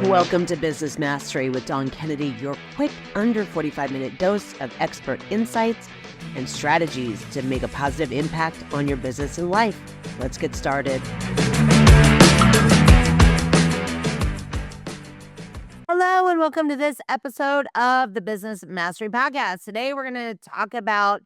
Welcome to Business Mastery with Dawn Kennedy, your quick under 45-minute dose of expert insights and strategies to make a positive impact on your business and life. Let's get started. Hello, and welcome to this episode of the Business Mastery Podcast. Today, we're going to talk about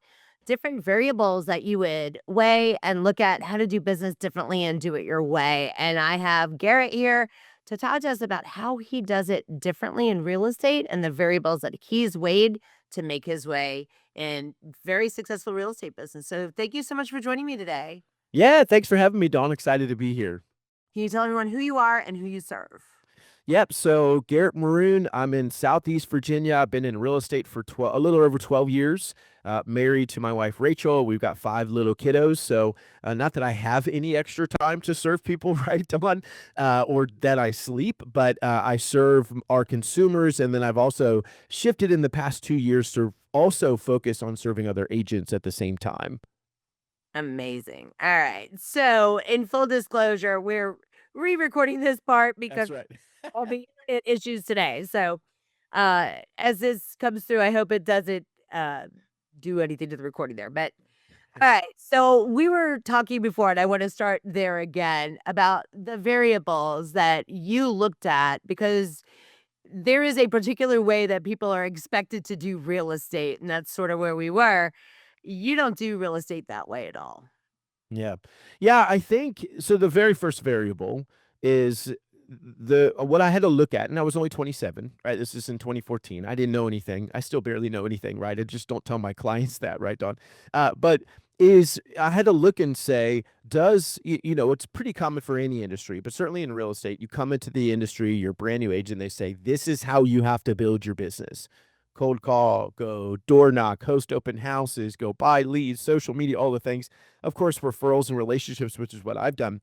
different variables that you would weigh and look at how to do business differently and do it your way. And I have Garrett here to talk to us about how he does it differently in real estate and the variables that he's weighed to make his way in very successful real estate business. So thank you so much for joining me today. Yeah, thanks for having me, Dawn. Excited to be here. Can you tell everyone who you are and who you serve? Yep. So Garrett Maroon, I'm in Southeast Virginia. I've been in real estate for a little over 12 years. Married to my wife, Rachel. We've got 5 little kiddos. So not that I have any extra time to serve people, right, Dawn, or that I sleep, but I serve our consumers. And then I've also shifted in the past 2 years to also focus on serving other agents at the same time. Amazing. All right. So in full disclosure, we're re-recording this part because That's right. all the internet issues today. So as this comes through, I hope it doesn't do anything to the recording there. But all right. So we were talking before, and I want to start there again about the variables that you looked at, because there is a particular way that people are expected to do real estate, and that's sort of where we were. You don't do real estate that way at all. Yeah. Yeah, I think so. The very first variable is what I had to look at, and I was only 27, right? This is in 2014. I didn't know anything. I still barely know anything, right? I just don't tell my clients that, right, Dawn? But is I had to look and say, it's pretty common for any industry, but certainly in real estate, you come into the industry, you're a brand new agent, they say, this is how you have to build your business. Cold call, go door knock, host open houses, go buy leads, social media, all the things. Of course, referrals and relationships, which is what I've done.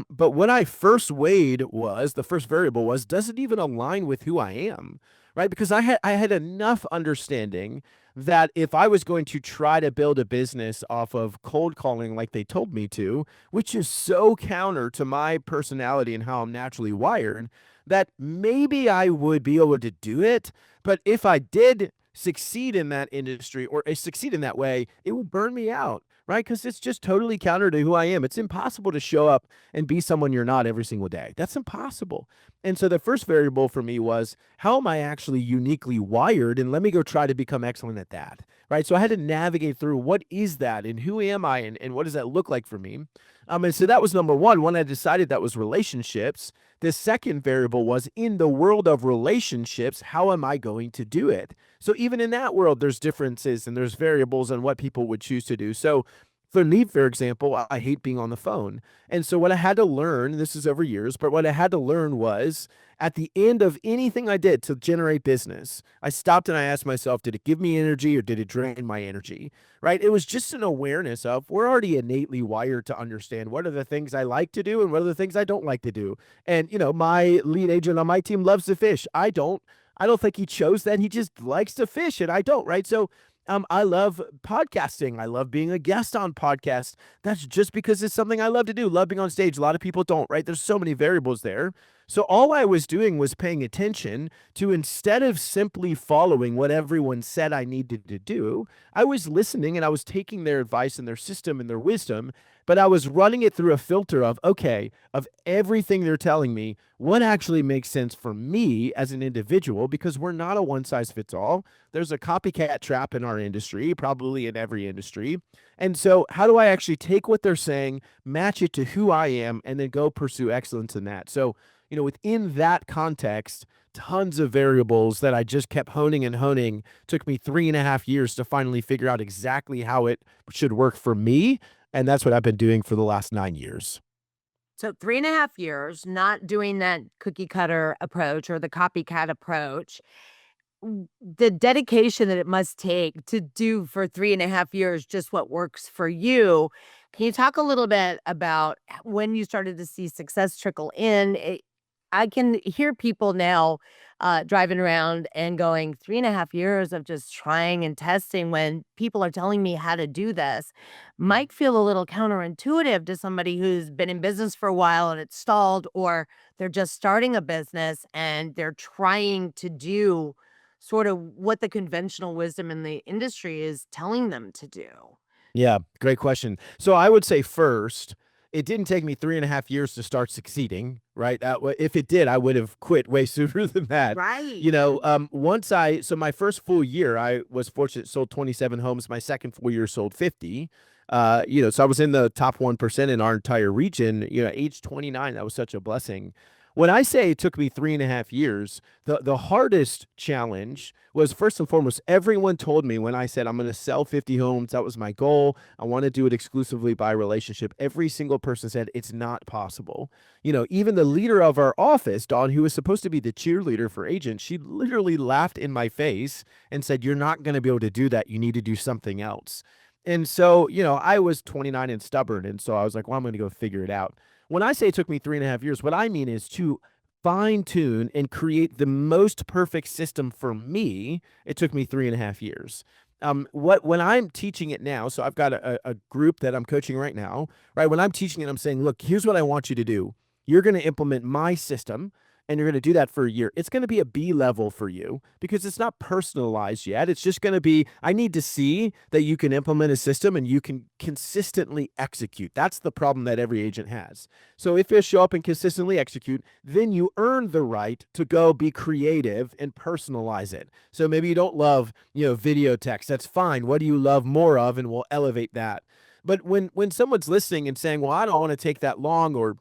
But what I first weighed was, the first variable was, does it even align with who I am, right? Because I had enough understanding that if I was going to try to build a business off of cold calling like they told me to, which is so counter to my personality and how I'm naturally wired, that maybe I would be able to do it. But if I did succeed in that industry or succeed in that way, it would burn me out, right? Because it's just totally counter to who I am. It's impossible to show up and be someone you're not every single day. That's impossible. And so the first variable for me was, how am I actually uniquely wired? And let me go try to become excellent at that, right? So I had to navigate through, what is that and who am I and what does that look like for me? And so that was number one. When I decided that was relationships, the second variable was, in the world of relationships, how am I going to do it? So even in that world, there's differences and there's variables on what people would choose to do. So for me, for example, I hate being on the phone. And so what I had to learn, this is over years, but what I had to learn was, at the end of anything I did to generate business, I stopped and I asked myself, did it give me energy or did it drain my energy? Right? It was just an awareness of, we're already innately wired to understand what are the things I like to do and what are the things I don't like to do. And, my lead agent on my team loves to fish. I don't think he chose that. He just likes to fish and I don't, right? So I love podcasting. I love being a guest on podcasts. That's just because it's something I love to do. Love being on stage. A lot of people don't, right? There's so many variables there. So all I was doing was paying attention to, instead of simply following what everyone said I needed to do, I was listening and I was taking their advice and their system and their wisdom, but I was running it through a filter of, okay, of everything they're telling me, what actually makes sense for me as an individual, because we're not a one size fits all. There's a copycat trap in our industry, probably in every industry. And so how do I actually take what they're saying, match it to who I am, and then go pursue excellence in that? So, within that context, tons of variables that I just kept honing and honing. Took me 3.5 years to finally figure out exactly how it should work for me. And that's what I've been doing for the last 9 years. So 3.5 years, not doing that cookie cutter approach or the copycat approach. The dedication that it must take to do for 3.5 years just what works for you. Can you talk a little bit about when you started to see success trickle in? I can hear people now driving around and going 3.5 years of just trying and testing when people are telling me how to do this might feel a little counterintuitive to somebody who's been in business for a while and it's stalled, or they're just starting a business and they're trying to do sort of what the conventional wisdom in the industry is telling them to do. Yeah, great question. So I would say first, it didn't take me 3.5 years to start succeeding, right? If it did, I would have quit way sooner than that. Right. So my first full year, I was fortunate, sold 27 homes. My second full year sold 50. So I was in the top 1% in our entire region, age 29. That was such a blessing. When I say it took me 3.5 years, the hardest challenge was, first and foremost, everyone told me when I said I'm going to sell 50 homes, that was my goal. I want to do it exclusively by relationship. Every single person said it's not possible. Even the leader of our office, Dawn, who was supposed to be the cheerleader for agents, she literally laughed in my face and said, "You're not going to be able to do that. You need to do something else." And so, I was 29 and stubborn. And so I was like, well, I'm going to go figure it out. When I say it took me 3.5 years, what I mean is to fine tune and create the most perfect system for me. It took me 3.5 years. When I'm teaching it now, so I've got a group that I'm coaching right now, right? When I'm teaching it, I'm saying, look, here's what I want you to do. You're going to implement my system, and you're going to do that for a year. It's going to be a B level for you because it's not personalized yet. It's just going to be, I need to see that you can implement a system and you can consistently execute. That's the problem that every agent has. So if you show up and consistently execute, then you earn the right to go be creative and personalize it. So maybe you don't love, video text. That's fine. What do you love more of? And we'll elevate that. But when someone's listening and saying, well, I don't want to take that long, or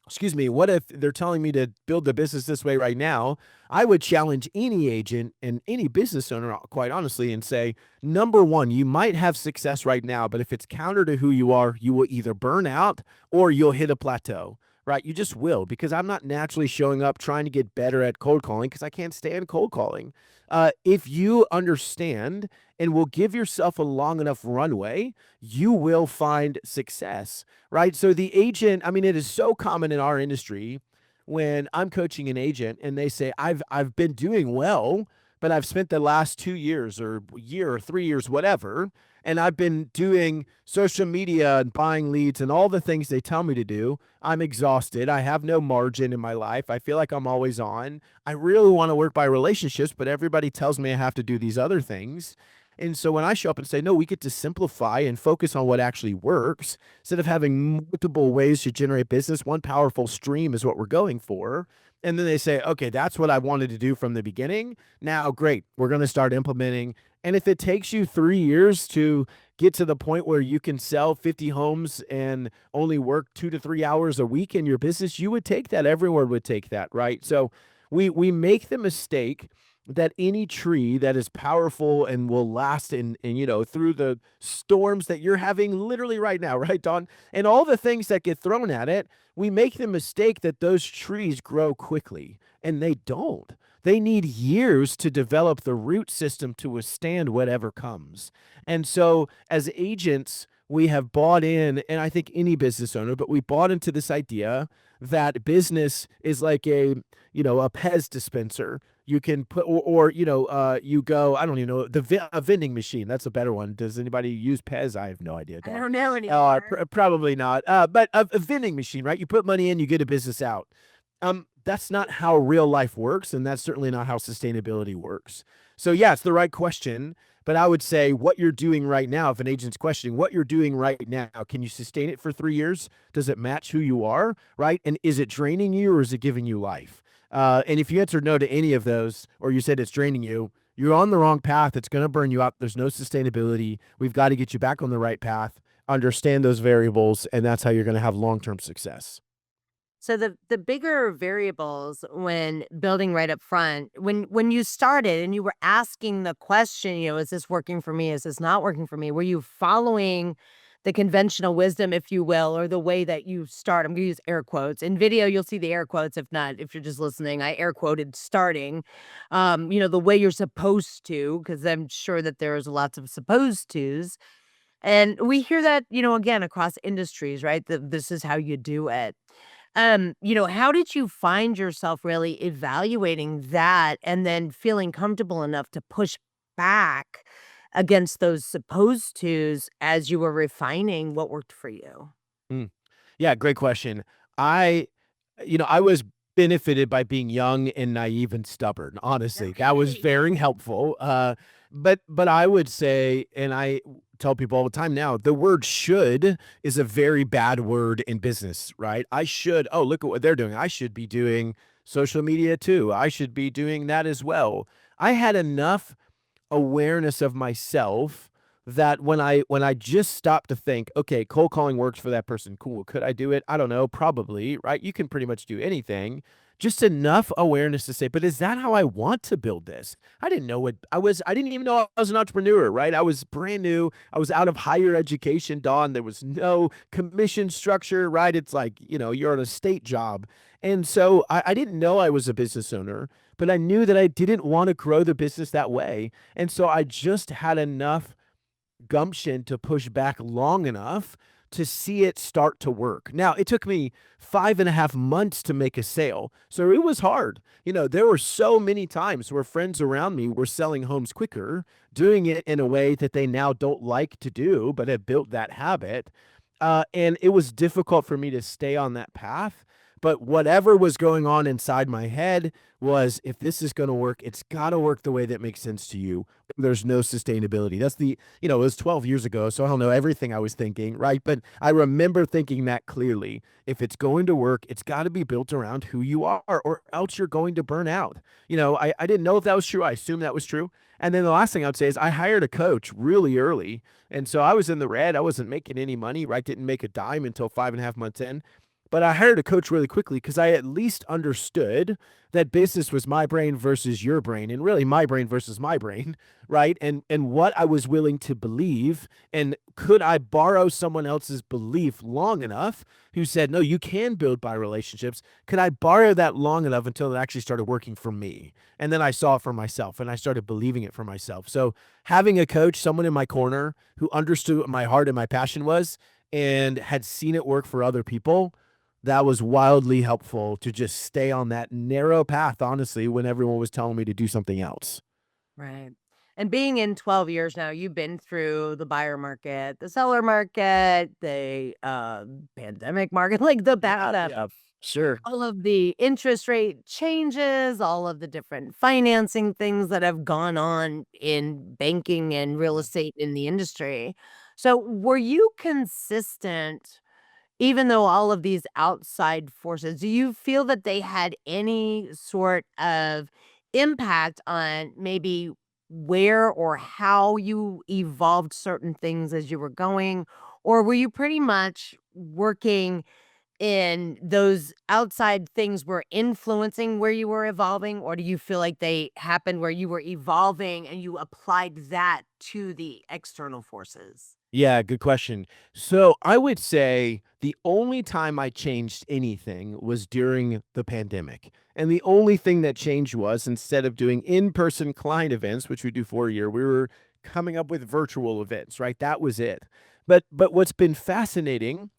excuse me, what if they're telling me to build the business this way right now? I would challenge any agent and any business owner, quite honestly, and say, number one, you might have success right now, but if it's counter to who you are, you will either burn out or you'll hit a plateau, right? You just will, because I'm not naturally showing up trying to get better at cold calling because I can't stand cold calling. If you understand and will give yourself a long enough runway, you will find success, right? So the agent, I mean, it is so common in our industry when I'm coaching an agent and they say, I've been doing well, but I've spent the last 2 years or year or 3 years, whatever, and I've been doing social media and buying leads and all the things they tell me to do. I'm exhausted. I have no margin in my life. I feel like I'm always on. I really want to work by relationships, but everybody tells me I have to do these other things. And so when I show up and say, no, we get to simplify and focus on what actually works instead of having multiple ways to generate business, one powerful stream is what we're going for. And then they say, okay, that's what I wanted to do from the beginning. Now, great, we're going to start implementing. And if it takes you 3 years to get to the point where you can sell 50 homes and only work 2 to 3 hours a week in your business, you would take that. Everyone would take that, right? So we make the mistake that any tree that is powerful and will last through the storms that you're having literally right now, right, Don? And all the things that get thrown at it, we make the mistake that those trees grow quickly, and they don't. They need years to develop the root system to withstand whatever comes. And so as agents, we have bought in, and I think any business owner, but we bought into this idea that business is like a Pez dispenser. You can put, you go, I don't even know, a vending machine. That's a better one. Does anybody use Pez? I have no idea, I Dawn. don't know anymore. Probably not. But a vending machine, right? You put money in, you get a business out. That's not how real life works, and that's certainly not how sustainability works. So yeah, it's the right question, but I would say what you're doing right now, if an agent's questioning what you're doing right now, can you sustain it for 3 years? Does it match who you are, right? And is it draining you or is it giving you life? And if you answered no to any of those, or you said it's draining you, you're on the wrong path. It's going to burn you out. There's no sustainability. We've got to get you back on the right path, understand those variables, and that's how you're going to have long-term success. So the bigger variables when building right up front, when you started and you were asking the question, is this working for me? Is this not working for me? Were you following the conventional wisdom, if you will, or the way that you start? I'm gonna use air quotes. In video, you'll see the air quotes. If not, if you're just listening, I air quoted starting. The way you're supposed to, because I'm sure that there's lots of supposed tos. And we hear that, again, across industries, right? That this is how you do it. How did you find yourself really evaluating that and then feeling comfortable enough to push back against those supposed tos as you were refining what worked for you? Mm. Yeah, great question. I I was benefited by being young and naive and stubborn, honestly. That was Okay. very helpful. But I would say, and I tell people all the time now, the word should is a very bad word in business, right? I should, oh, look at what they're doing. I should be doing social media too. I should be doing that as well. I had enough awareness of myself that when I just stopped to think, okay, cold calling works for that person. Cool. Could I do it? I don't know. Probably, right? You can pretty much do anything. Just enough awareness to say, but is that how I want to build this? I didn't know what I was. I didn't even know I was an entrepreneur, right? I was brand new. I was out of higher education, Dawn. There was no commission structure, right? It's like, you're on a state job. And so I didn't know I was a business owner, but I knew that I didn't want to grow the business that way. And so I just had enough gumption to push back long enough to see it start to work. Now, it took me 5.5 months to make a sale. So it was hard. There were so many times where friends around me were selling homes quicker, doing it in a way that they now don't like to do, but have built that habit. And it was difficult for me to stay on that path. But whatever was going on inside my head was, if this is going to work, it's got to work the way that makes sense to you. There's no sustainability. It was 12 years ago, so I don't know everything I was thinking, right? But I remember thinking that clearly. If it's going to work, it's got to be built around who you are, or else you're going to burn out. I didn't know if that was true. I assumed that was true. And then the last thing I would say is I hired a coach really early. And so I was in the red. I wasn't making any money, right? Didn't make a dime until 5.5 months in. But I hired a coach really quickly because I at least understood that business was my brain versus your brain, and really my brain versus my brain, right? And what I was willing to believe, and could I borrow someone else's belief long enough who said, no, you can build by relationships. Could I borrow that long enough until it actually started working for me? And then I saw it for myself and I started believing it for myself. So having a coach, someone in my corner who understood what my heart and my passion was and had seen it work for other people, that was wildly helpful to just stay on that narrow path, honestly, when everyone was telling me to do something else. Right. And being in 12 years now, you've been through the buyer market, the seller market, the pandemic market, like the bad, Yeah, sure. all of the interest rate changes, all of the different financing things that have gone on in banking and real estate in the industry. So, were you consistent even though all of these outside forces, do you feel that they had any sort of impact on maybe where or how you evolved certain things as you were going? Or were you pretty much working in those outside things were influencing where you were evolving? Or do you feel like they happened where you were evolving and you applied that to the external forces? Yeah, good question. So I would say the only time I changed anything was during the pandemic. And the only thing that changed was, instead of doing in-person client events, which we do for a year, we were coming up with virtual events, right? That was it. But what's been fascinating,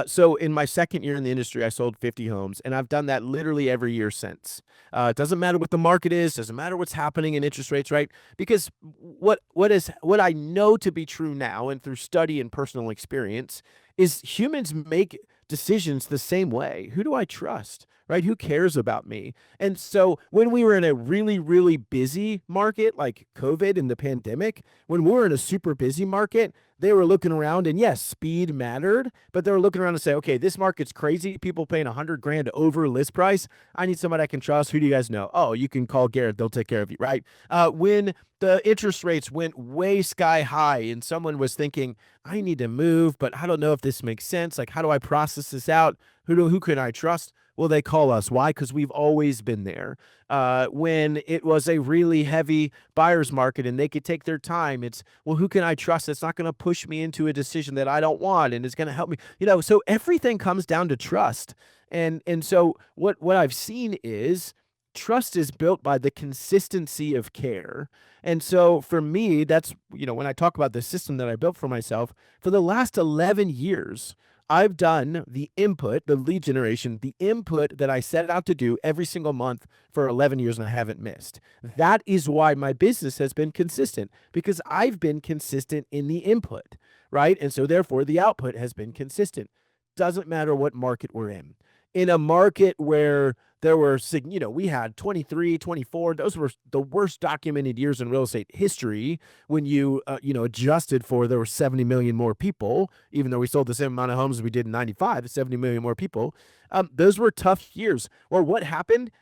so in my second year in the industry, I sold 50 homes, and I've done that literally every year since. It doesn't matter what the market is, doesn't matter what's happening in interest rates, right? Because what I know to be true now, and through study and personal experience, is humans make decisions the same way. Who do I trust? Right? Who cares about me? And so when we were in a really, really busy market like COVID and the pandemic, when we were in a super busy market, they were looking around, and yes, speed mattered, but they were looking around and say, okay, this market's crazy. People paying 100 grand over list price. I need somebody I can trust. Who do you guys know? Oh, you can call Garrett. They'll take care of you, right? When the interest rates went way sky high and someone was thinking, I need to move, but I don't know if this makes sense. Like, how do I process this out? Who can I trust? Well, they call us. Why? Because we've always been there. When it was a really heavy buyer's market and they could take their time, it's, well, who can I trust that's not going to push me into a decision that I don't want and is going to help me? So everything comes down to trust. And so what I've seen is trust is built by the consistency of care. And so for me, that's, when I talk about the system that I built for myself, for the last 11 years, I've done the input, the lead generation, the input that I set out to do every single month for 11 years and I haven't missed. That is why my business has been consistent, because I've been consistent in the input, right? And so therefore the output has been consistent. Doesn't matter what market we're in. In a market where there were, we had 23, 24, those were the worst documented years in real estate history when you, adjusted for there were 70 million more people, even though we sold the same amount of homes as we did in 95, 70 million more people. Those were tough years. Or what happened?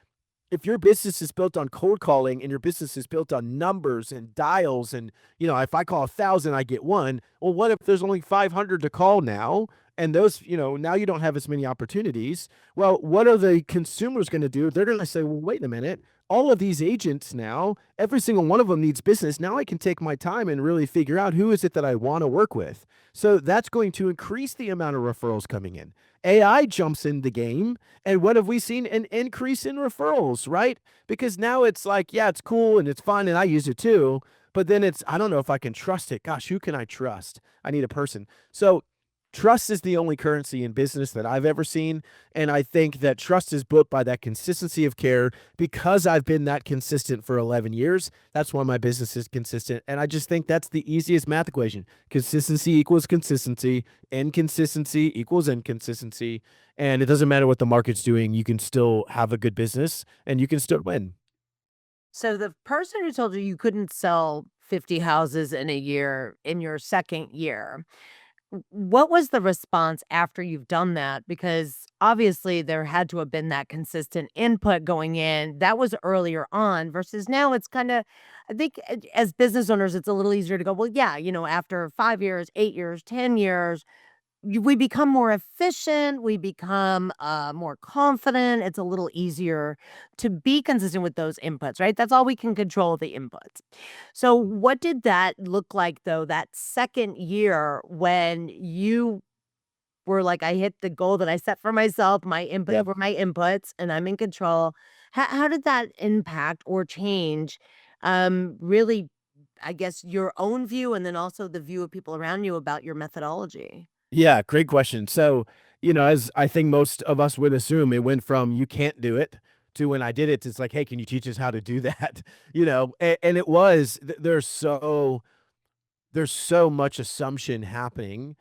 If your business is built on cold calling and your business is built on numbers and dials and, if I call 1,000, I get one. Well, what if there's only 500 to call now? And those, now you don't have as many opportunities. Well, what are the consumers going to do? They're going to say, well, wait a minute. All of these agents now, every single one of them needs business. Now I can take my time and really figure out who is it that I want to work with. So that's going to increase the amount of referrals coming in. AI jumps in the game. And what have we seen? An increase in referrals, right? Because now it's like, yeah, it's cool and it's fun and I use it too. But then I don't know if I can trust it. Gosh, who can I trust? I need a person. So trust is the only currency in business that I've ever seen. And I think that trust is built by that consistency of care. Because I've been that consistent for 11 years, that's why my business is consistent. And I just think that's the easiest math equation. Consistency equals consistency. Inconsistency equals inconsistency. And it doesn't matter what the market's doing. You can still have a good business and you can still win. So the person who told you you couldn't sell 50 houses in a year in your second year, what was the response after you've done that? Because obviously there had to have been that consistent input going in. That was earlier on versus now it's kind of, I think as business owners, it's a little easier to go, well, yeah, after 5 years, 8 years, 10 years, we become more efficient, we become more confident. It's a little easier to be consistent with those inputs, right? That's all we can control, the inputs. So what did that look like though, that second year when you were like, I hit the goal that I set for myself, my inputs Yep. were my inputs and I'm in control. How did that impact or change really, I guess, your own view and then also the view of people around you about your methodology? Yeah, great question. So, as I think most of us would assume, it went from you can't do it to when I did it, it's like, hey, can you teach us how to do that? And it was, there's so much assumption happening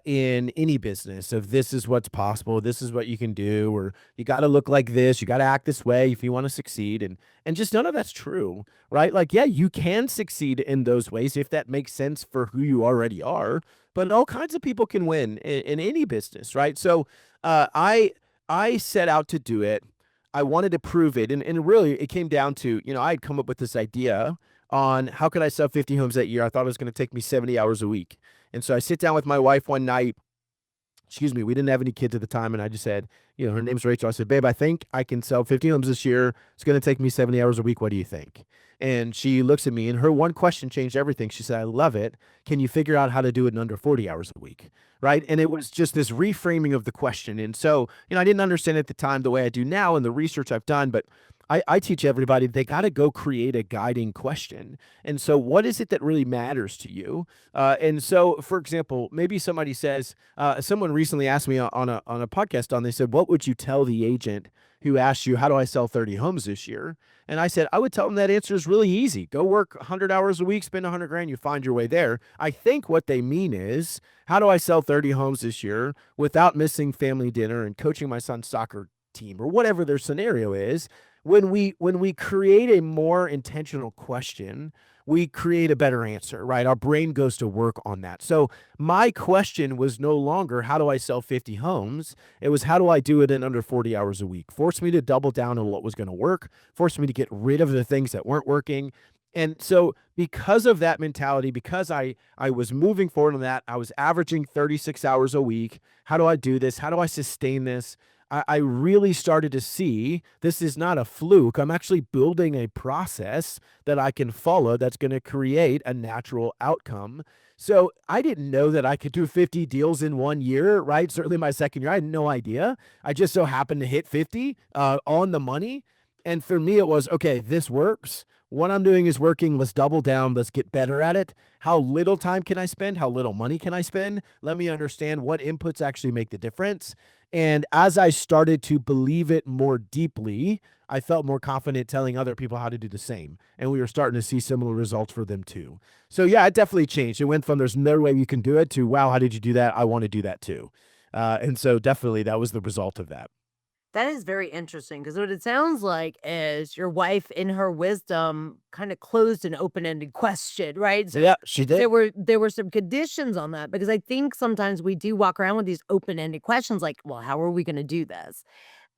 in any business of this is what's possible, this is what you can do, or you got to look like this, you got to act this way if you want to succeed, and just none of that's true, right? Like, yeah, you can succeed in those ways if that makes sense for who you already are, but all kinds of people can win in any business, right? So I set out to do it. I wanted to prove it, and really it came down to, I had come up with this idea on how could I sell 50 homes that year. I thought it was going to take me 70 hours a week. And so I sit down with my wife one night. Excuse me, we didn't have any kids at the time. And I just said, her name's Rachel. I said, babe, I think I can sell 50 homes this year. It's going to take me 70 hours a week. What do you think? And she looks at me and her one question changed everything. She said, I love it. Can you figure out how to do it in under 40 hours a week? Right. And it was just this reframing of the question. And so, I didn't understand at the time the way I do now and the research I've done, but I teach everybody they got to go create a guiding question. And so, what is it that really matters to you? And so, for example, maybe somebody says, someone recently asked me on a podcast they said, what would you tell the agent who asked you, how do I sell 30 homes this year? And I said, I would tell them that answer is really easy. Go work 100 hours a week, spend 100 grand, you find your way there. I think what they mean is, how do I sell 30 homes this year without missing family dinner and coaching my son's soccer team or whatever their scenario is? When we create a more intentional question, we create a better answer, right? Our brain goes to work on that. So my question was no longer, how do I sell 50 homes? It was, how do I do it in under 40 hours a week? Force me to double down on what was going to work, force me to get rid of the things that weren't working. And so because of that mentality, because I was moving forward on that, I was averaging 36 hours a week. How do I do this? How do I sustain this? I really started to see this is not a fluke. I'm actually building a process that I can follow that's going to create a natural outcome. So I didn't know that I could do 50 deals in 1 year, right? Certainly my second year, I had no idea. I just so happened to hit 50 on the money. And for me, it was, okay, this works. What I'm doing is working. Let's double down. Let's get better at it. How little time can I spend? How little money can I spend? Let me understand what inputs actually make the difference. And as I started to believe it more deeply, I felt more confident telling other people how to do the same. And we were starting to see similar results for them too. So yeah, it definitely changed. It went from there's no way you can do it to, wow, how did you do that? I want to do that too. And so definitely that was the result of that. That is very interesting because what it sounds like is your wife, in her wisdom, kind of closed an open-ended question, right? So Yeah, she did. there were some conditions on that because I think sometimes we do walk around with these open-ended questions like, well, how are we going to do this?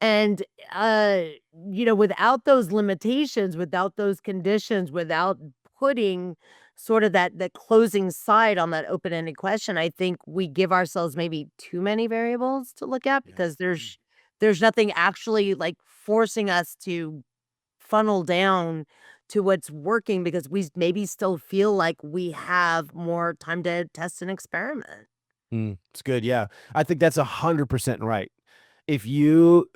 And uh, without those limitations, without those conditions, without putting sort of that closing side on that open-ended question, I think we give ourselves maybe too many variables to look at Yeah. because there's nothing actually like forcing us to funnel down to what's working because we maybe still feel like we have more time to test and experiment. It's good. Yeah. I think that's 100% right. If you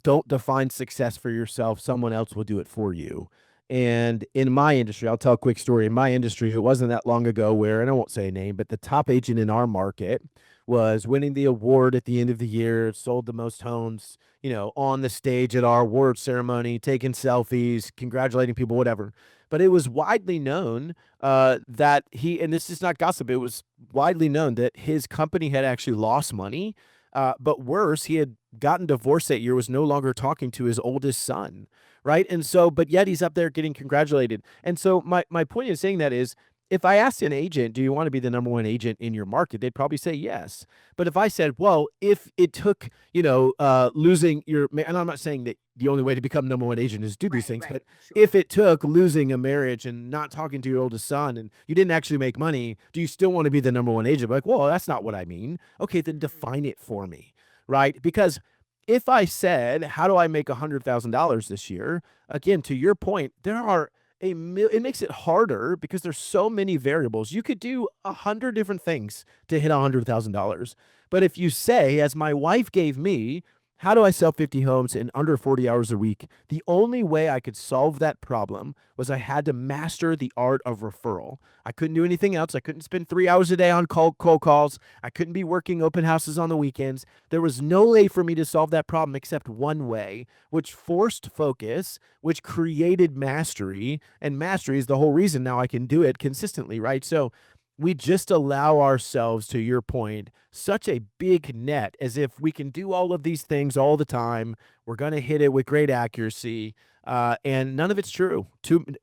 don't define success for yourself, someone else will do it for you. And in my industry, I'll tell a quick story. In my industry, it wasn't that long ago where, and I won't say a name, but the top agent in our market was winning the award at the end of the year, sold the most homes, on the stage at our award ceremony, taking selfies, congratulating people, whatever. But it was widely known that and this is not gossip, it was widely known that his company had actually lost money. But worse, he had gotten divorced that year, was no longer talking to his oldest son, right? And so, but yet he's up there getting congratulated. And so my point in saying that is, if I asked an agent, do you want to be the number one agent in your market? They'd probably say yes. But if I said, well, if it took, losing and I'm not saying that the only way to become number one agent is do these Right, things, right. but Sure. if it took losing a marriage and not talking to your oldest son and you didn't actually make money, do you still want to be the number one agent? Like, well, that's not what I mean. Okay, then Mhm. define it for me, right? Because if I said, how do I make $100,000 this year? Again, to your point, there are it makes it harder because there's so many variables. You could do 100 different things to hit $100,000. But if you say, as my wife gave me, how do I sell 50 homes in under 40 hours a week? The only way I could solve that problem was I had to master the art of referral. I couldn't do anything else. I couldn't spend 3 hours a day on cold calls. I couldn't be working open houses on the weekends. There was no way for me to solve that problem except one way, which forced focus, which created mastery. And mastery is the whole reason now I can do it consistently, right? So we just allow ourselves, to your point, such a big net as if we can do all of these things all the time. We're going to hit it with great accuracy. And none of it's true.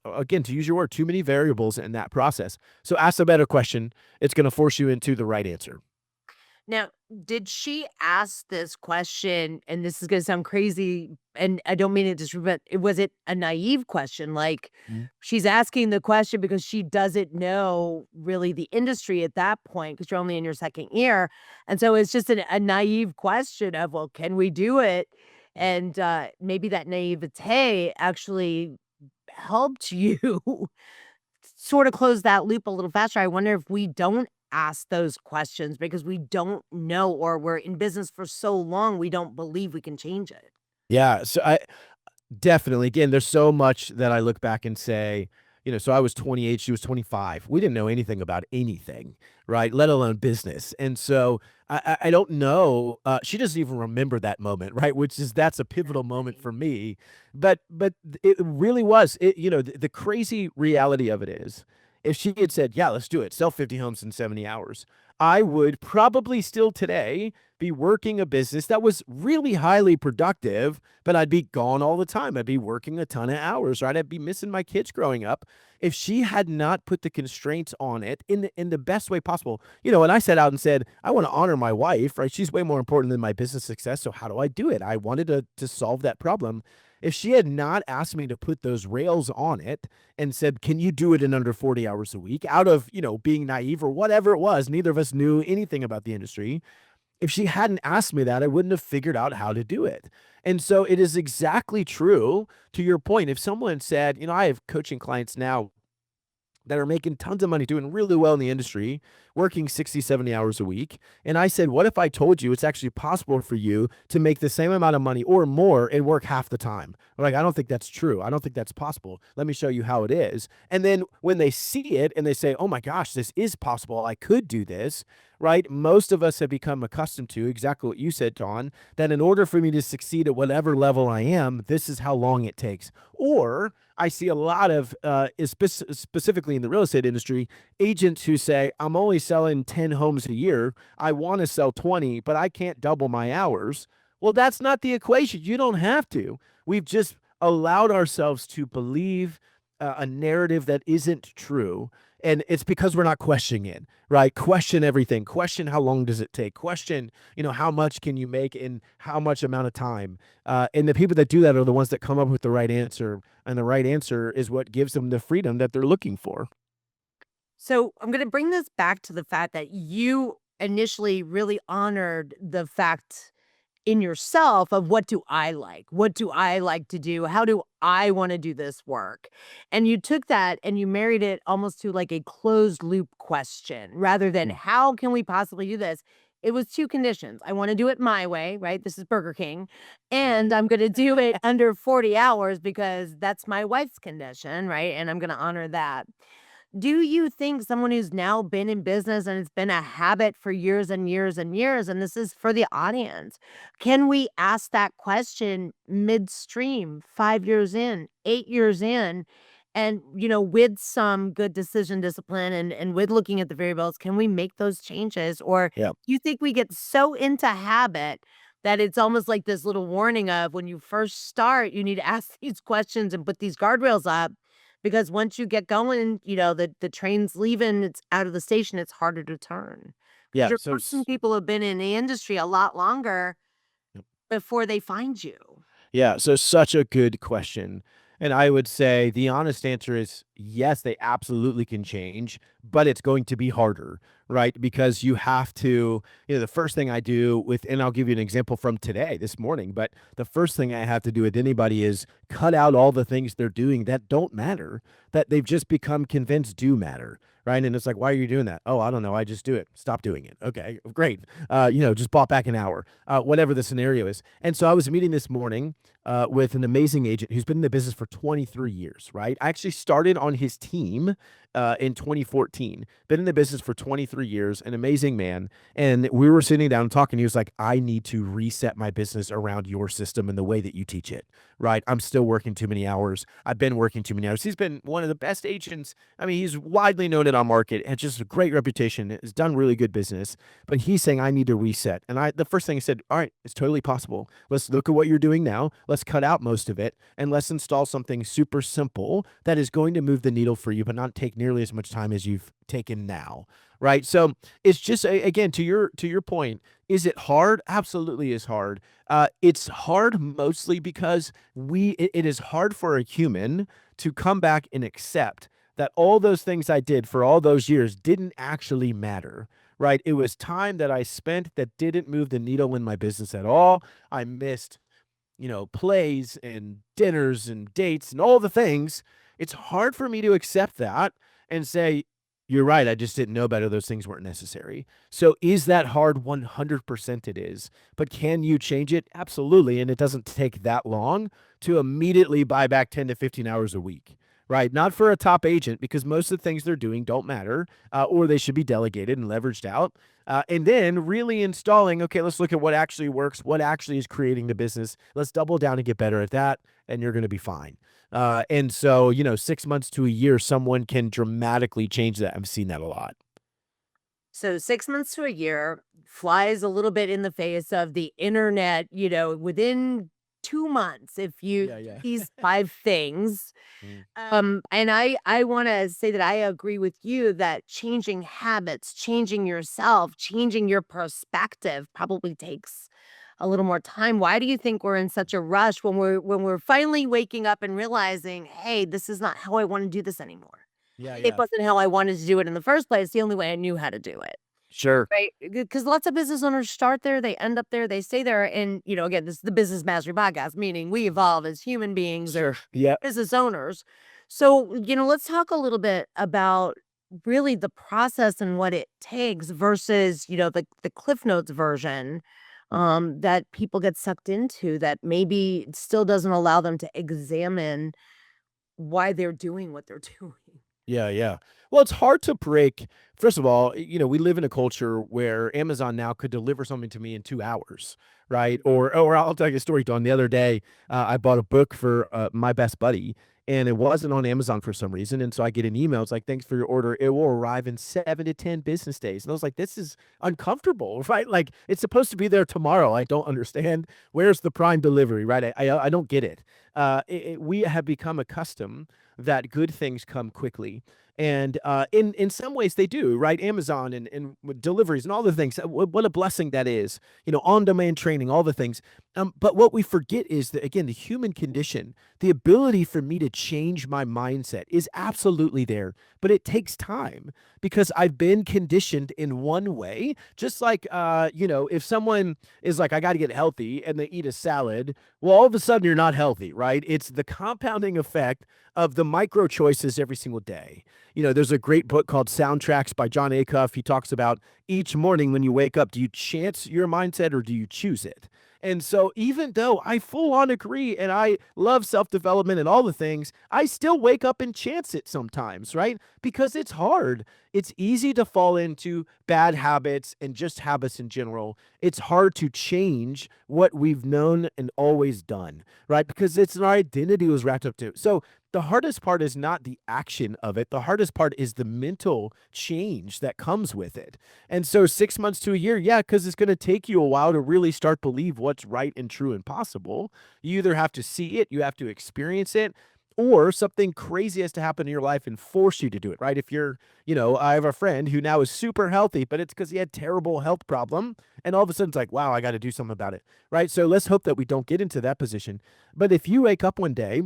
Again, to use your word, too many variables in that process. So ask a better question. It's going to force you into the right answer. Now, did she ask this question? And this is going to sound crazy, and I don't mean it disrespect. Was it a naive question? Like Mm. she's asking the question because she doesn't know really the industry at that point because you're only in your second year, and so it's just a naive question of, well, can we do it? And maybe that naivete actually helped you sort of close that loop a little faster. I wonder if we don't ask those questions because we don't know or we're in business for so long, we don't believe we can change it. Yeah. So I definitely. Again, there's so much that I look back and say, so I was 28, she was 25. We didn't know anything about anything, right? Let alone business. And so I don't know. She doesn't even remember that moment, right? That's a pivotal moment Exactly. for me. But it really was. The crazy reality of it is, if she had said, "Yeah, let's do it, sell 50 homes in 70 hours," I would probably still today be working a business that was really highly productive, but I'd be gone all the time. I'd be working a ton of hours, right? I'd be missing my kids growing up. If she had not put the constraints on it in the best way possible, and I set out and said, I want to honor my wife, right? She's way more important than my business success. So how do I do it? I wanted to solve that problem. If she had not asked me to put those rails on it and said, can you do it in under 40 hours a week, out of, being naive or whatever it was, neither of us knew anything about the industry. If she hadn't asked me that, I wouldn't have figured out how to do it. And so it is exactly true to your point. If someone said, I have coaching clients now that are making tons of money, doing really well in the industry, working 60, 70 hours a week. And I said, what if I told you it's actually possible for you to make the same amount of money or more and work half the time? They're like, I don't think that's true. I don't think that's possible. Let me show you how it is. And then when they see it and they say, oh my gosh, this is possible, I could do this, right? Most of us have become accustomed to exactly what you said, Don, that in order for me to succeed at whatever level I am, this is how long it takes. Or I see a lot of, specifically in the real estate industry, agents who say, I'm only selling 10 homes a year. I want to sell 20, but I can't double my hours. Well, that's not the equation. You don't have to. We've just allowed ourselves to believe a narrative that isn't true. And it's because we're not questioning it, right? Question everything. Question how long does it take? Question, how much can you make in how much amount of time? And the people that do that are the ones that come up with the right answer. And the right answer is what gives them the freedom that they're looking for. So I'm going to bring this back to the fact that you initially really honored the fact in yourself of what do I like? What do I like to do? How do I want to do this work? And you took that and you married it almost to like a closed loop question rather than Mm. how can we possibly do this? It was two conditions. I want to do it my way, right? This is Burger King. And Right. I'm going to do it under 40 hours because that's my wife's condition, right? And I'm going to honor that. Do you think someone who's now been in business and it's been a habit for years and years and years, and this is for the audience, can we ask that question midstream, 5 years in, 8 years in, and with some good decision discipline and with looking at the variables, can we make those changes? Or Yeah. do you think we get so into habit that it's almost like this little warning of when you first start, you need to ask these questions and put these guardrails up because once you get going, the train's leaving, it's out of the station, it's harder to turn. Because Yeah. you're So pushing people who've been in the industry a lot longer before they find you. Yeah, so such a good question. And I would say the honest answer is yes, they absolutely can change, but it's going to be harder, right? Because you have to, the first thing I do with, and I'll give you an example from today, this morning, but the first thing I have to do with anybody is cut out all the things they're doing that don't matter, that they've just become convinced do matter. Right. And it's like, why are you doing that? Oh, I don't know. I just do it. Stop doing it. Okay, great. Just bought back an hour, whatever the scenario is. And so I was meeting this morning with an amazing agent who's been in the business for 23 years, right? I actually started on his team in 2014, been in the business for 23 years, an amazing man. And we were sitting down and talking. He was like, I need to reset my business around your system and the way that you teach it, right? I'm still working too many hours. I've been working too many hours. He's been one of the best agents. I mean, he's widely known in our market, has just a great reputation, has done really good business, but he's saying, I need to reset. And the first thing I said, all right, it's totally possible. Let's look at what you're doing now. Let's cut out most of it and let's install something super simple that is going to move the needle for you, but not take nearly as much time as you've taken now. Right. So it's just, again, to your point, is it hard? Absolutely is hard. It's hard mostly because it is hard for a human to come back and accept that all those things I did for all those years didn't actually matter, right? It was time that I spent that didn't move the needle in my business at all. I missed, plays and dinners and dates and all the things. It's hard for me to accept that and say, you're right. I just didn't know better. Those things weren't necessary. So is that hard? 100% it is. But can you change it? Absolutely. And it doesn't take that long to immediately buy back 10 to 15 hours a week, right? Not for a top agent because most of the things they're doing don't matter or they should be delegated and leveraged out. And then really installing, okay, let's look at what actually works, what actually is creating the business. Let's double down and get better at that, and you're going to be fine. And so, 6 months to a year, someone can dramatically change that. I've seen that a lot. So 6 months to a year flies a little bit in the face of the internet, within 2 months, if you Yeah, yeah. these five things. Mm. And I want to say that I agree with you that changing habits, changing yourself, changing your perspective probably takes a little more time. Why do you think we're in such a rush when we're finally waking up and realizing, hey, this is not how I want to do this anymore? Yeah, It yeah. wasn't how I wanted to do it in the first place. The only way I knew how to do it. Sure. Right, because lots of business owners start there, they end up there, they stay there, and, again, this is the Business Mastery Podcast, meaning we evolve as human beings or Sure. Yeah. business owners. So, let's talk a little bit about really the process and what it takes versus, the Cliff Notes version that people get sucked into that maybe still doesn't allow them to examine why they're doing what they're doing. Yeah, yeah. Well, it's hard to break. First of all, we live in a culture where Amazon now could deliver something to me in 2 hours, right? Or I'll tell you a story, Dawn. The other day, I bought a book for my best buddy, and it wasn't on Amazon for some reason. And so I get an email. It's like, thanks for your order. It will arrive in 7 to 10 business days. And I was like, this is uncomfortable, right? Like it's supposed to be there tomorrow. I don't understand. Where's the prime delivery, right? I don't get it. We have become accustomed that good things come quickly. And in some ways they do, right? Amazon and deliveries and all the things. What a blessing that is. On demand training, all the things. But what we forget is that again, the human condition, the ability for me to change my mindset is absolutely there, but it takes time because I've been conditioned in one way. Just like if someone is like, I got to get healthy, and they eat a salad, well, all of a sudden you're not healthy, right? It's the compounding effect of the micro choices every single day. There's a great book called Soundtracks by John Acuff. He talks about each morning when you wake up, do you chance your mindset or do you choose it? And so, even though I full on agree and I love self development and all the things, I still wake up and chance it sometimes, right? Because it's hard. It's easy to fall into bad habits and just habits in general. It's hard to change what we've known and always done, right? Because it's our identity was wrapped up to. So, the hardest part is not the action of it. The hardest part is the mental change that comes with it. And so 6 months to a year, yeah, because it's going to take you a while to really start believe what's right and true and possible. You either have to see it, you have to experience it, or something crazy has to happen in your life and force you to do it, right? If you're, I have a friend who now is super healthy, but it's because he had terrible health problem. And all of a sudden it's like, wow, I got to do something about it, right? So let's hope that we don't get into that position. But if you wake up one day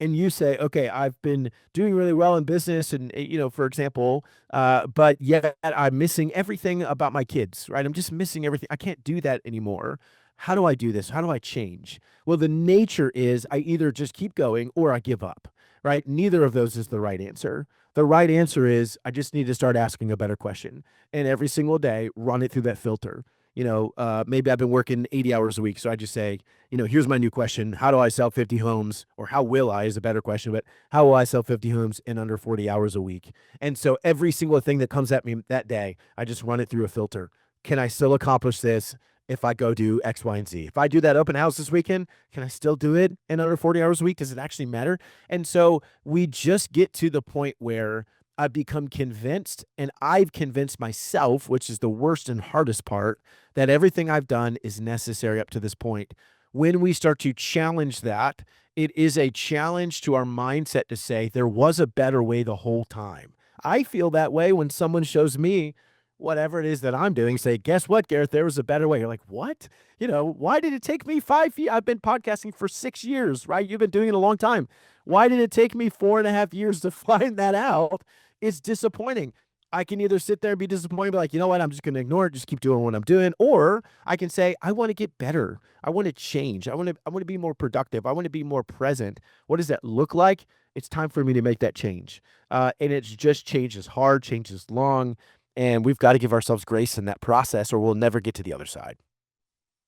and you say, okay, I've been doing really well in business and, for example, but yet I'm missing everything about my kids, right? I'm just missing everything. I can't do that anymore. How do I do this? How do I change? Well, the nature is I either just keep going or I give up, right? Neither of those is the right answer. The right answer is I just need to start asking a better question. And every single day, run it through that filter. Maybe I've been working 80 hours a week. So I just say, here's my new question. How do I sell 50 homes? Or how will I is a better question, but how will I sell 50 homes in under 40 hours a week? And so every single thing that comes at me that day, I just run it through a filter. Can I still accomplish this if I go do X, Y, and Z? If I do that open house this weekend, can I still do it in under 40 hours a week? Does it actually matter? And so we just get to the point where I've become convinced, and I've convinced myself, which is the worst and hardest part, that everything I've done is necessary up to this point. When we start to challenge that, it is a challenge to our mindset to say there was a better way the whole time. I feel that way when someone shows me whatever it is that I'm doing, say, guess what, Garrett, there was a better way. You're like, what? Why did it take me 5 years? I've been podcasting for 6 years, right? You've been doing it a long time. Why did it take me 4.5 years to find that out? It's disappointing. I can either sit there and be disappointed, be like, you know what, I'm just going to ignore it, just keep doing what I'm doing. Or I can say, I want to get better. I want to change. I want to be more productive. I want to be more present. What does that look like? It's time for me to make that change. And it's just change is hard, change is long. And we've got to give ourselves grace in that process or we'll never get to the other side.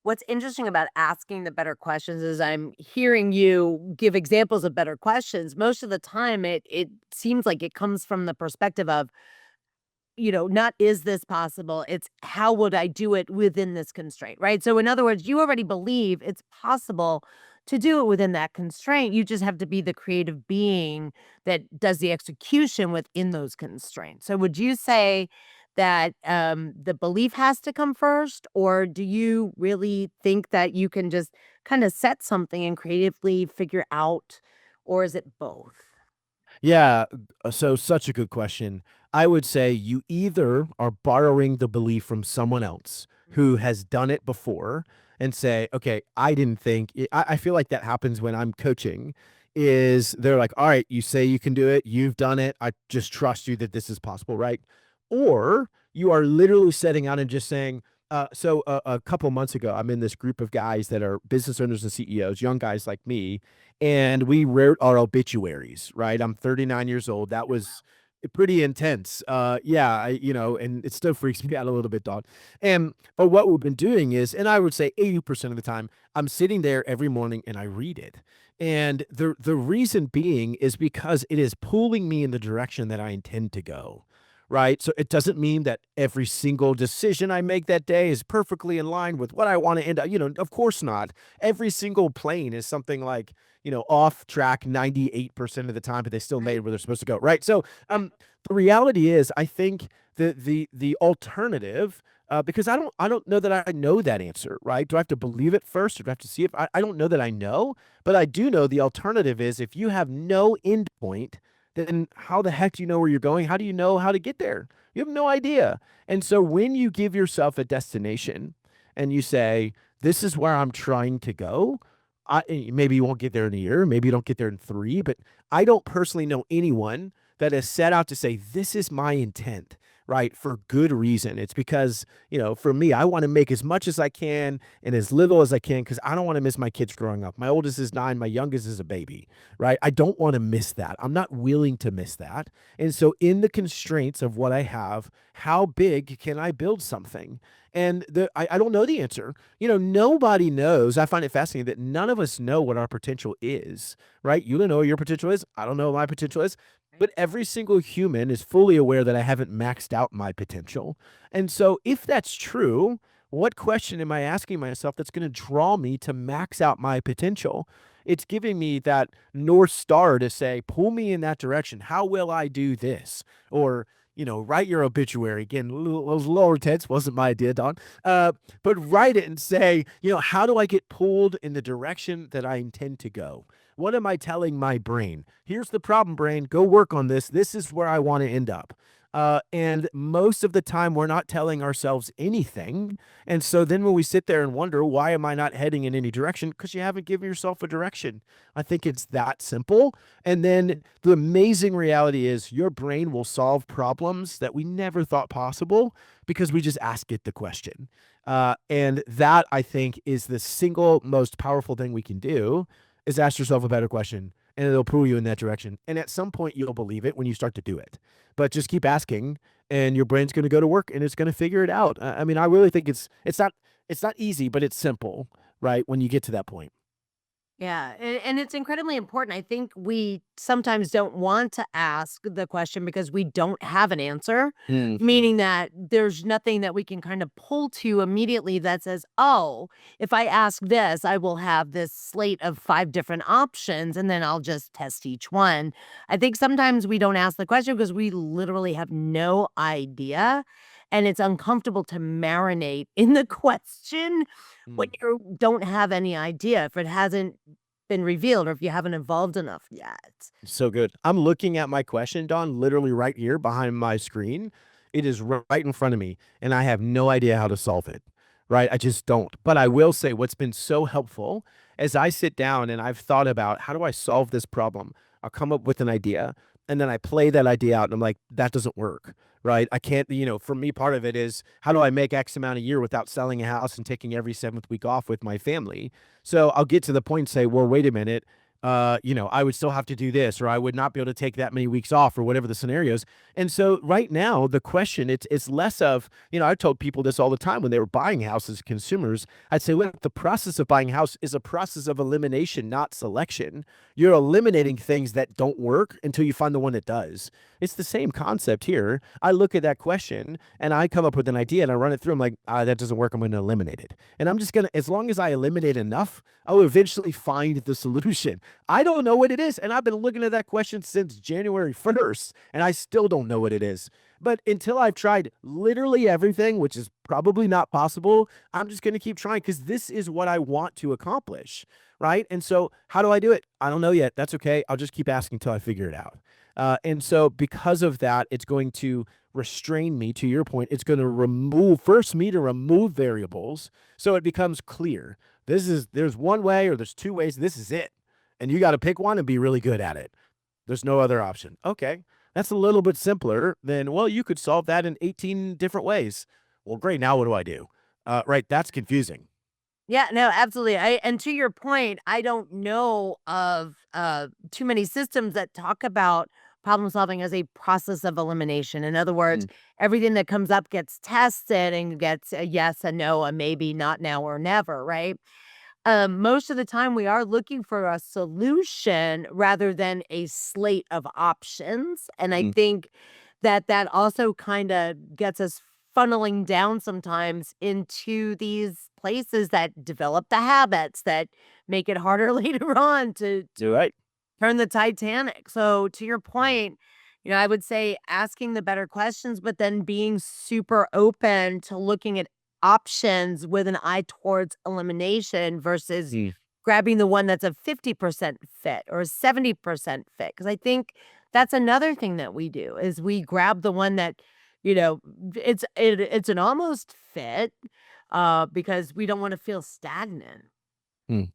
What's interesting about asking the better questions is I'm hearing you give examples of better questions. Most of the time, it seems like it comes from the perspective of, not is this possible? It's how would I do it within this constraint, right? So, in other words, you already believe it's possible to do it within that constraint. You just have to be the creative being that does the execution within those constraints. So, would you say that the belief has to come first, or do you really think that you can just kind of set something and creatively figure out, or is it both? Yeah. So such a good question. I would say you either are borrowing the belief from someone else who has done it before and say, okay, I didn't think I feel like that happens when I'm coaching is they're like, all right, you say you can do it. You've done it. I just trust you that this is possible. Right. Or you are literally setting out and just saying, A couple months ago, I'm in this group of guys that are business owners and CEOs, young guys like me, and we wrote our obituaries. Right, I'm 39 years old. That was pretty intense. And it still freaks me out a little bit, dog. And but what we've been doing is, and I would say 80% of the time, I'm sitting there every morning and I read it. And the reason being is because it is pulling me in the direction that I intend to go. Right. So it doesn't mean that every single decision I make that day is perfectly in line with what I want to end up. Of course not. Every single plane is something like, off track 98% of the time, but they still made where they're supposed to go. Right. So the reality is, I think the alternative, because I don't know that I know that answer. Right. Do I have to believe it first, or do I have to see if I don't know that I know, but I do know the alternative is, if you have no end point, then how the heck do you know where you're going? How do you know how to get there? You have no idea. And so when you give yourself a destination and you say, this is where I'm trying to go, maybe you won't get there in a year, maybe you don't get there in 3, but I don't personally know anyone that has set out to say, this is my intent, right? For good reason. It's because, for me, I want to make as much as I can and as little as I can, because I don't want to miss my kids growing up. My oldest is 9, my youngest is a baby, right? I don't want to miss that. I'm not willing to miss that. And so, in the constraints of what I have, how big can I build something? And I don't know the answer. Nobody knows. I find it fascinating that none of us know what our potential is, right? You don't know what your potential is. I don't know what my potential is. But every single human is fully aware that I haven't maxed out my potential. And so, if that's true, what question am I asking myself that's going to draw me to max out my potential? It's giving me that North Star to say, pull me in that direction. How will I do this? Or, write your obituary. Again, those lower tense wasn't my idea, Don. But write it and say, how do I get pulled in the direction that I intend to go? What am I telling my brain? Here's the problem, brain. Go work on this. This is where I want to end up. And most of the time, we're not telling ourselves anything. And so then when we sit there and wonder, why am I not heading in any direction? Because you haven't given yourself a direction. I think it's that simple. And then the amazing reality is, your brain will solve problems that we never thought possible because we just ask it the question. And that, I think, is the single most powerful thing we can do, is ask yourself a better question, and it'll pull you in that direction. And at some point, you'll believe it when you start to do it. But just keep asking, and your brain's going to go to work, and it's going to figure it out. I mean, I really think it's not easy, but it's simple, right? When you get to that point. Yeah, and it's incredibly important. I think we sometimes don't want to ask the question because we don't have an answer, Mm. meaning that there's nothing that we can kind of pull to immediately that says, "Oh, if I ask this, I will have this slate of 5 different options, and then I'll just test each one." I think sometimes we don't ask the question because we literally have no idea, and it's uncomfortable to marinate in the question when Mm. you don't have any idea, if it hasn't been revealed or if you haven't evolved enough yet. So good. I'm looking at my question, Don, literally right here behind my screen. It is right in front of me, and I have no idea how to solve it. Right? I just don't. But I will say, what's been so helpful as I sit down and I've thought about, how do I solve this problem? I'll come up with an idea, and then I play that idea out, and I'm like, that doesn't work. Right? I can't, for me, part of it is, how do I make X amount a year without selling a house and taking every 7th week off with my family? So I'll get to the point and say, well, wait a minute. I would still have to do this, or I would not be able to take that many weeks off, or whatever the scenarios. And so right now, the question, it's less of, I told people this all the time when they were buying houses, consumers. I'd say, look, the process of buying a house is a process of elimination, not selection. You're eliminating things that don't work until you find the one that does. It's the same concept here. I look at that question and I come up with an idea and I run it through. I'm like, that doesn't work. I'm going to eliminate it. And I'm just going to, as long as I eliminate enough, I'll eventually find the solution. I don't know what it is. And I've been looking at that question since January 1st, and I still don't know what it is. But until I've tried literally everything, which is probably not possible, I'm just going to keep trying, because this is what I want to accomplish. Right. And so how do I do it? I don't know yet. That's okay. I'll just keep asking until I figure it out. And so because of that, it's going to restrain me, to your point. It's going to force me to remove variables so it becomes clear. There's one way, or there's 2 ways. This is it. And you got to pick one and be really good at it. There's no other option. Okay. That's a little bit simpler than, well, you could solve that in 18 different ways. Well, great. Now what do I do? right? That's confusing. Yeah, no, absolutely. And to your point, I don't know of too many systems that talk about problem solving as a process of elimination. In other words, Mm. everything that comes up gets tested and gets a yes, a no, a maybe, not now or never, right? Most of the time we are looking for a solution rather than a slate of options. And I Mm. think that that also kind of gets us funneling down sometimes into these places that develop the habits that make it harder later on to You're right. turn the Titanic. So to your point, I would say asking the better questions, but then being super open to looking at options with an eye towards elimination versus Mm. grabbing the one that's a 50% fit or a 70% fit. Cause I think that's another thing that we do is we grab the one that, it's an almost fit because we don't want to feel stagnant. Mm.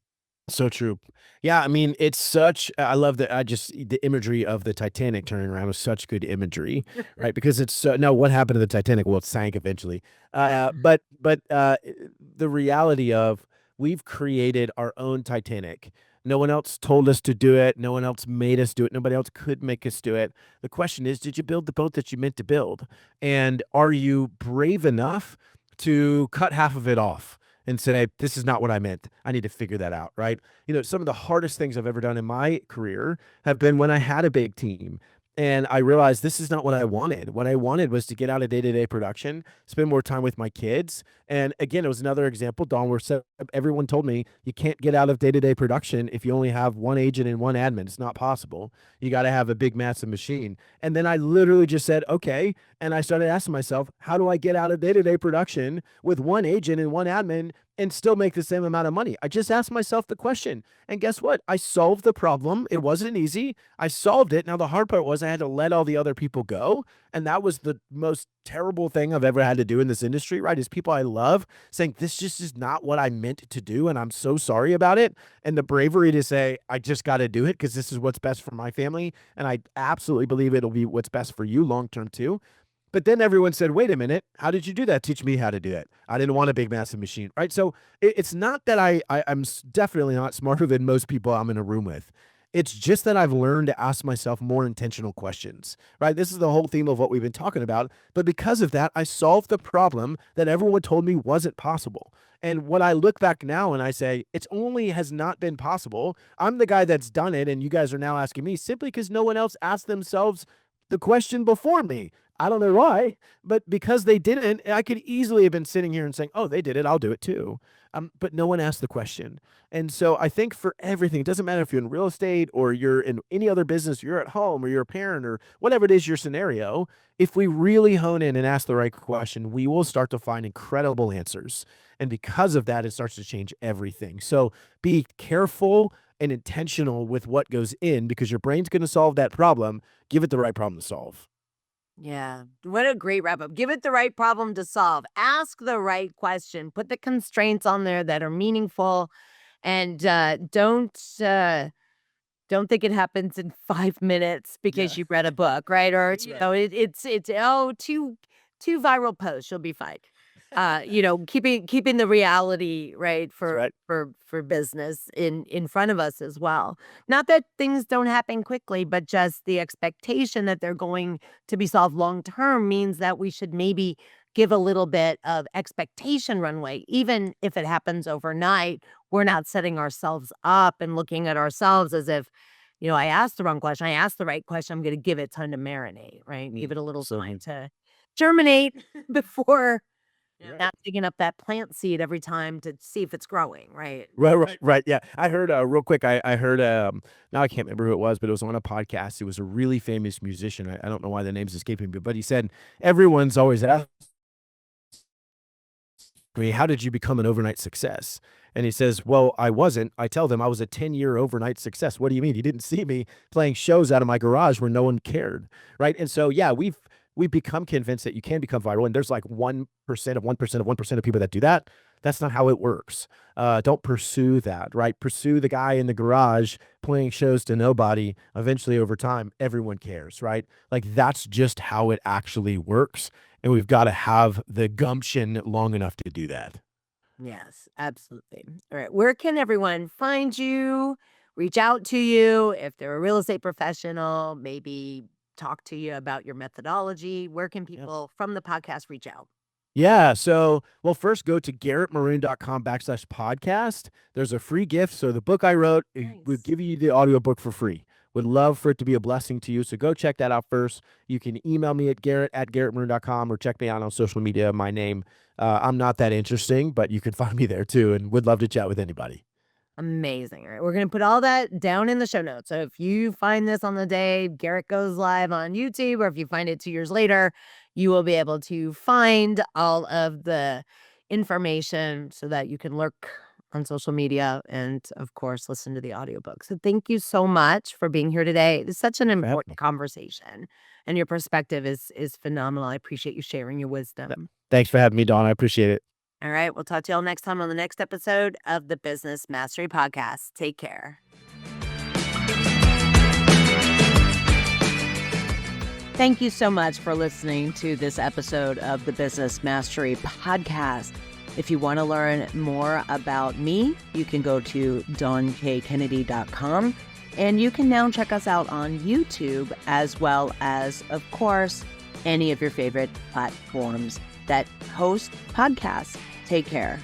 So true. Yeah, I mean, it's such I love that I just the imagery of the Titanic turning around was such good imagery, right? Because it's so now what happened to the Titanic? Well, it sank eventually. But the reality of we've created our own Titanic. No one else told us to do it. No one else made us do it. Nobody else could make us do it. The question is, did you build the boat that you meant to build? And are you brave enough to cut half of it off and say, this is not what I meant. I need to figure that out, right? Some of the hardest things I've ever done in my career have been when I had a big team and I realized this is not what I wanted. What I wanted was to get out of day-to-day production, spend more time with my kids. And again, it was another example, Don, where everyone told me you can't get out of day-to-day production if you only have one agent and one admin. It's not possible. You got to have a big, massive machine. And then I literally just said, okay. And I started asking myself, how do I get out of day-to-day production with one agent and one admin and still make the same amount of money? I just asked myself the question. And guess what? I solved the problem. It wasn't easy. I solved it. Now, the hard part was I had to let all the other people go. And that was the most terrible thing I've ever had to do in this industry, right? Is people I love saying, this just is not what I meant to do. And I'm so sorry about it. And the bravery to say, I just got to do it because this is what's best for my family. And I absolutely believe it'll be what's best for you long term, too. But then everyone said, wait a minute, how did you do that? Teach me how to do it. I didn't want a big, massive machine, right? So it's not that I'm definitely not smarter than most people I'm in a room with. It's just that I've learned to ask myself more intentional questions, right? This is the whole theme of what we've been talking about. But because of that, I solved the problem that everyone told me wasn't possible. And when I look back now and I say, it's only has not been possible, I'm the guy that's done it. And you guys are now asking me simply because no one else asked themselves the question before me. I don't know why, but because they didn't, I could easily have been sitting here and saying, oh, they did it, I'll do it too. But no one asked the question. And so I think for everything, it doesn't matter if you're in real estate or you're in any other business, you're at home or you're a parent or whatever it is your scenario, if we really hone in and ask the right question, we will start to find incredible answers. And because of that, it starts to change everything. So be careful and intentional with what goes in because your brain's going to solve that problem. Give it the right problem to solve. Yeah. What a great wrap up. Give it the right problem to solve. Ask the right question. Put the constraints on there that are meaningful and don't think it happens in 5 minutes because Yeah, you read a book, right? Or, that's right. it's oh, two viral posts, you'll be fine. Keeping the reality, right, That's for right. business in front of us as well. Not that things don't happen quickly, but just the expectation that they're going to be solved long term means that we should maybe give a little bit of expectation runway, even if it happens overnight. We're not setting ourselves up and looking at ourselves as if, I asked the wrong question. I asked the right question. I'm going to give it time to marinate, right? Give it a little So time good. to germinate before Right. not digging up that plant seed every time to see if it's growing, right? Right. Yeah. I heard real quick, I heard now I can't remember who it was, but it was on a podcast. It was a really famous musician. I don't know why the name's escaping me, but he said everyone's always asked me, how did you become an overnight success? And he says, well, I wasn't. I tell them I was a 10-year overnight success. What do you mean? You didn't see me playing shows out of my garage where no one cared. Right. And so, yeah, we've become convinced that you can become viral. And there's like 1% of 1% of 1% of people that do that. That's not how it works. Don't pursue that, right? Pursue the guy in the garage playing shows to nobody. Eventually, over time, everyone cares, right? Like that's just how it actually works. and we've got to have the gumption long enough to do that. Yes, absolutely. All right. Where can everyone find you, reach out to you if they're a real estate professional, maybe talk to you about your methodology? Where can people from the podcast reach out? Yeah. So, well, first go to garrettmaroon.com/podcast. There's a free gift. So the book I wrote, we'll Nice. give you the audiobook for free. Would love for it to be a blessing to you. So go check that out first. You can email me at garrett@garrettmaroon.com or check me out on social media. My name, I'm not that interesting, but you can find me there too, and would love to chat with anybody. Amazing. All right. We're going to put all that down in the show notes. So if you find this on the day Garrett goes live on YouTube, or if you find it 2 years later, you will be able to find all of the information so that you can lurk on social media and, of course, listen to the audiobook. So thank you so much for being here today. It's such an For having me. important conversation, and your perspective is phenomenal. I appreciate you sharing your wisdom. Thanks for having me, Dawn. I appreciate it. All right. We'll talk to y'all next time on the next episode of the Business Mastery Podcast. Take care. Thank you so much for listening to this episode of the Business Mastery Podcast. If you want to learn more about me, you can go to dawnkennedy.com, and you can now check us out on YouTube, as well as, of course, any of your favorite platforms that host podcasts. Take care.